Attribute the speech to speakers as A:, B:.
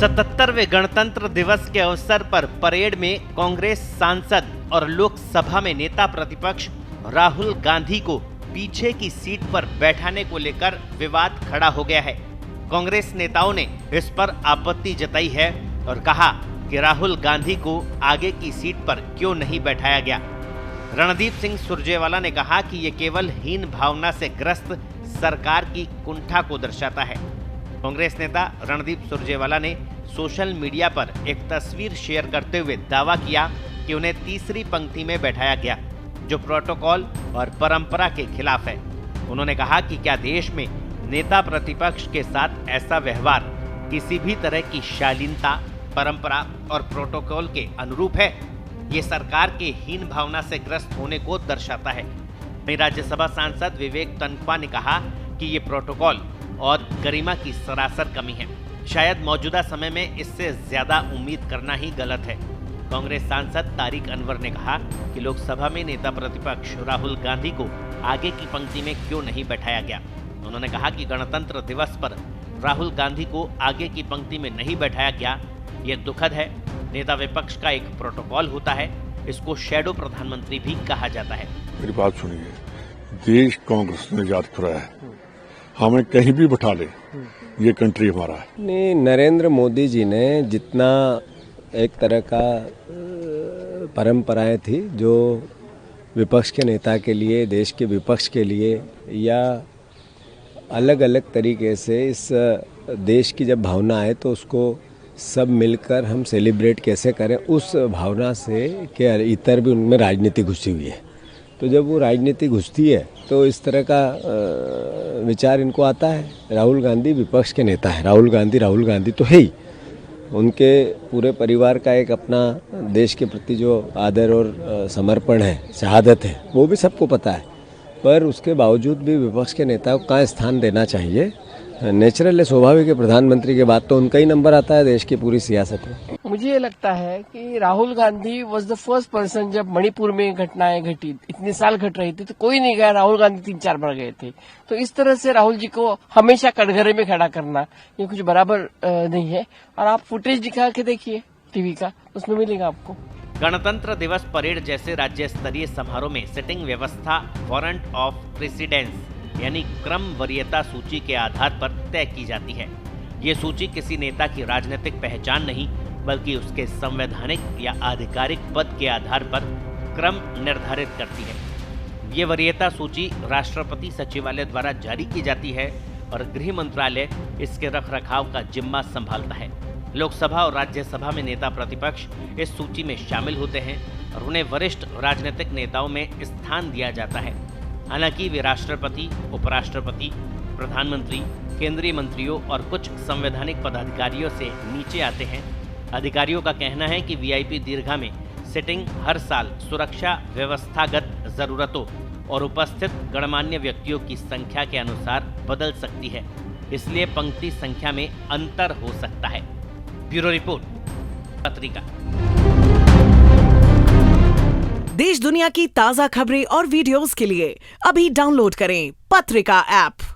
A: 77वें गणतंत्र दिवस के अवसर पर परेड में कांग्रेस सांसद और लोकसभा में नेता प्रतिपक्ष राहुल गांधी को पीछे की सीट पर बैठाने को लेकर विवाद खड़ा हो गया है। कांग्रेस नेताओं ने इस पर आपत्ति जताई है और कहा कि राहुल गांधी को आगे की सीट पर क्यों नहीं बैठाया गया। रणदीप सिंह सुरजेवाला ने कहा कि ये केवल हीन भावना से ग्रस्त सरकार की कुंठा को दर्शाता है। कांग्रेस नेता रणदीप सुरजेवाला ने सोशल मीडिया पर एक तस्वीर शेयर करते हुए दावा किया कि उन्हें तीसरी पंक्ति में बैठाया गया, जो प्रोटोकॉल और परंपरा के खिलाफ है। उन्होंने कहा कि क्या देश में नेता प्रतिपक्ष के साथ ऐसा व्यवहार किसी भी तरह की शालीनता, परंपरा और प्रोटोकॉल के अनुरूप है? ये सरकार के हीन भावना से ग्रस्त होने को दर्शाता है। वहीं राज्यसभा सांसद विवेक तन्खा ने कहा कि ये प्रोटोकॉल और गरिमा की सरासर कमी है। शायद मौजूदा समय में इससे ज्यादा उम्मीद करना ही गलत है। कांग्रेस सांसद तारिक अनवर ने कहा कि लोकसभा में नेता प्रतिपक्ष राहुल गांधी को आगे की पंक्ति में क्यों नहीं बैठाया गया। उन्होंने कहा कि गणतंत्र दिवस पर राहुल गांधी को आगे की पंक्ति में नहीं बैठाया गया, ये दुखद है। नेता विपक्ष का एक प्रोटोकॉल होता है, इसको शैडो प्रधानमंत्री भी कहा जाता है।
B: मेरी बात सुनिए, देश कांग्रेस ने आजाद कराया है, हमें कहीं भी बैठा ले, ये कंट्री हमारा है।
C: नहीं, नरेंद्र मोदी जी ने जितना एक तरह का परंपराएं थी जो विपक्ष के नेता के लिए, देश के विपक्ष के लिए या अलग अलग तरीके से इस देश की जब भावना आए तो उसको सब मिलकर हम सेलिब्रेट कैसे करें, उस भावना से के इतर भी उनमें राजनीति घुसी हुई है। तो जब वो राजनीति घुसती है तो इस तरह का विचार इनको आता है। राहुल गांधी विपक्ष के नेता है, राहुल गांधी तो है ही। उनके पूरे परिवार का एक अपना देश के प्रति जो आदर और समर्पण है, शहादत है, वो भी सबको पता है। पर उसके बावजूद भी विपक्ष के नेता को कहाँ स्थान देना चाहिए, नेचुरल है, स्वाभाविक है। प्रधानमंत्री के बाद तो उनका ही नंबर आता है देश की पूरी सियासत में।
D: मुझे ये लगता है कि Rahul Gandhi was the first person. जब मणिपुर में घटनाएं घटी, इतने साल घट रही थी, तो कोई नहीं गया, राहुल गांधी 3-4 बार गए थे। तो इस तरह से राहुल जी को हमेशा कटघरे में खड़ा करना ये कुछ बराबर नहीं है। और आप फुटेज दिखा के देखिए टीवी का, उसमें मिलेगा आपको।
A: गणतंत्र दिवस परेड जैसे राज्य स्तरीय समारोह में सिटिंग व्यवस्था वारंट ऑफ प्रेसिडेंस यानी क्रम वरीयता सूची के आधार पर तय की जाती है। ये सूची किसी नेता की राजनीतिक पहचान नहीं, बल्कि उसके संवैधानिक या आधिकारिक पद के आधार पर क्रम निर्धारित करती है। ये वरीयता सूची राष्ट्रपति सचिवालय द्वारा जारी की जाती है और गृह मंत्रालय इसके रखरखाव का जिम्मा संभालता है। लोकसभा और राज्यसभा में नेता प्रतिपक्ष इस सूची में शामिल होते हैं और उन्हें वरिष्ठ राजनीतिक नेताओं में स्थान दिया जाता है। हालांकि वे राष्ट्रपति, उपराष्ट्रपति, प्रधानमंत्री, केंद्रीय मंत्रियों और कुछ संवैधानिक पदाधिकारियों से नीचे आते हैं। अधिकारियों का कहना है कि वीआईपी दीर्घा में सिटिंग हर साल सुरक्षा, व्यवस्थागत जरूरतों और उपस्थित गणमान्य व्यक्तियों की संख्या के अनुसार बदल सकती है, इसलिए पंक्ति संख्या में अंतर हो सकता है। ब्यूरो रिपोर्ट, पत्रिका।
E: देश दुनिया की ताजा खबरें और वीडियोस के लिए अभी डाउनलोड करें पत्रिका ऐप।